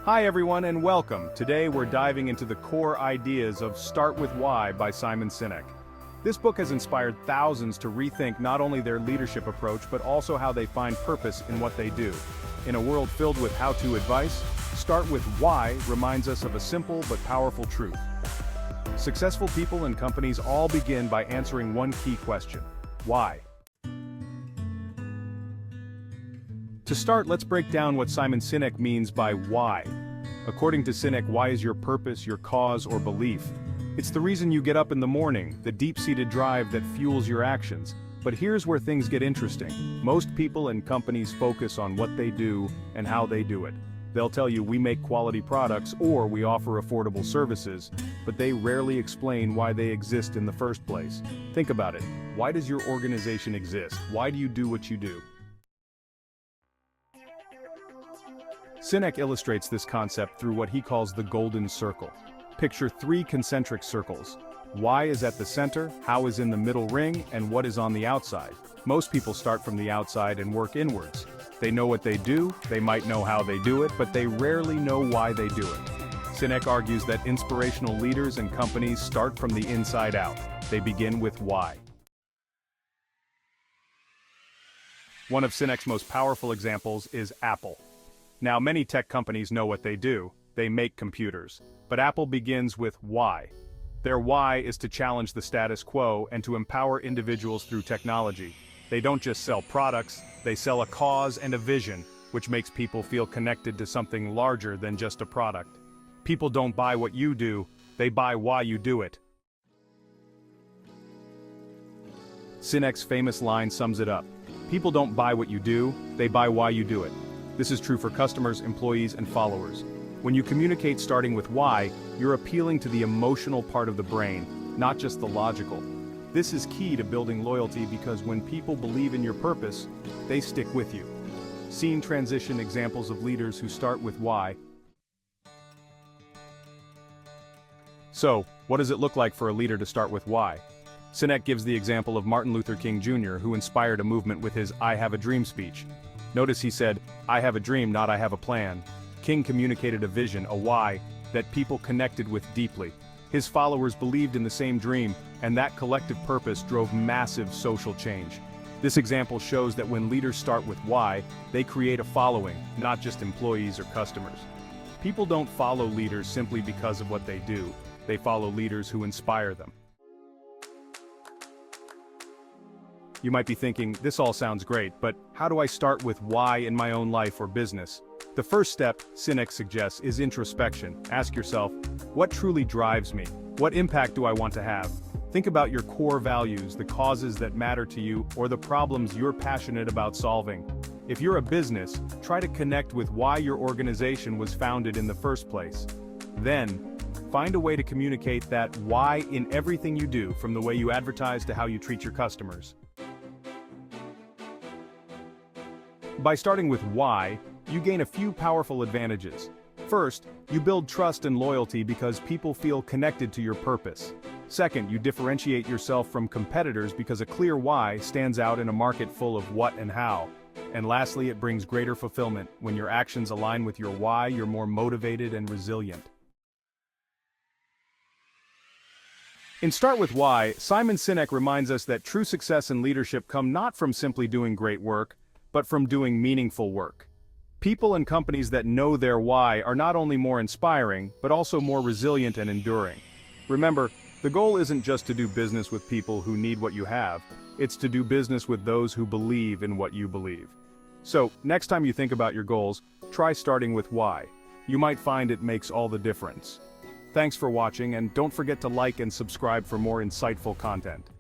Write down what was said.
Hi everyone and welcome. Today we're diving into the core ideas of Start With Why by Simon Sinek. This book has inspired thousands to rethink not only their leadership approach but also how they find purpose in what they do. In a world filled with how-to advice, Start With Why reminds us of a simple but powerful truth. Successful people and companies all begin by answering one key question: why? To start, let's break down what Simon Sinek means by why. According to Sinek, why is your purpose, your cause, or belief? It's the reason you get up in the morning, the deep-seated drive that fuels your actions. But here's where things get interesting. Most people and companies focus on what they do and how they do it. They'll tell you we make quality products or we offer affordable services, but they rarely explain why they exist in the first place. Think about it. Why does your organization exist? Why do you do what you do? Sinek illustrates this concept through what he calls the golden circle. Picture three concentric circles. Why is at the center, how is in the middle ring, and what is on the outside. Most people start from the outside and work inwards. They know what they do, they might know how they do it, but they rarely know why they do it. Sinek argues that inspirational leaders and companies start from the inside out. They begin with why. One of Sinek's most powerful examples is Apple. Now, many tech companies know what they do. They make computers. But Apple begins with why. Their why is to challenge the status quo and to empower individuals through technology. They don't just sell products, they sell a cause and a vision, which makes people feel connected to something larger than just a product. People don't buy what you do, they buy why you do it. Sinek's famous line sums it up. People don't buy what you do, they buy why you do it. This is true for customers, employees, and followers. When you communicate starting with why, you're appealing to the emotional part of the brain, not just the logical. This is key to building loyalty because when people believe in your purpose, they stick with you. Scene transition examples of leaders who start with why. So, what does it look like for a leader to start with why? Sinek gives the example of Martin Luther King Jr., who inspired a movement with his "I Have a Dream" speech. Notice he said, "I have a dream, not I have a plan." King communicated a vision, a why, that people connected with deeply. His followers believed in the same dream, and that collective purpose drove massive social change. This example shows that when leaders start with why, they create a following, not just employees or customers. People don't follow leaders simply because of what they do. They follow leaders who inspire them. You might be thinking, this all sounds great, but how do I start with why in my own life or business? The first step, Sinek suggests, is introspection. Ask yourself, what truly drives me? What impact do I want to have? Think about your core values, the causes that matter to you, or the problems you're passionate about solving. If you're a business, try to connect with why your organization was founded in the first place. Then, find a way to communicate that why in everything you do, from the way you advertise to how you treat your customers. By starting with why, you gain a few powerful advantages. First, you build trust and loyalty because people feel connected to your purpose. Second, you differentiate yourself from competitors because a clear why stands out in a market full of what and how. And lastly, it brings greater fulfillment. When your actions align with your why, you're more motivated and resilient. In Start With Why, Simon Sinek reminds us that true success and leadership come not from simply doing great work, but from doing meaningful work. People and companies that know their why are not only more inspiring, but also more resilient and enduring. Remember, the goal isn't just to do business with people who need what you have, it's to do business with those who believe in what you believe. So, next time you think about your goals, try starting with why. You might find it makes all the difference. Thanks for watching, and don't forget to like and subscribe for more insightful content.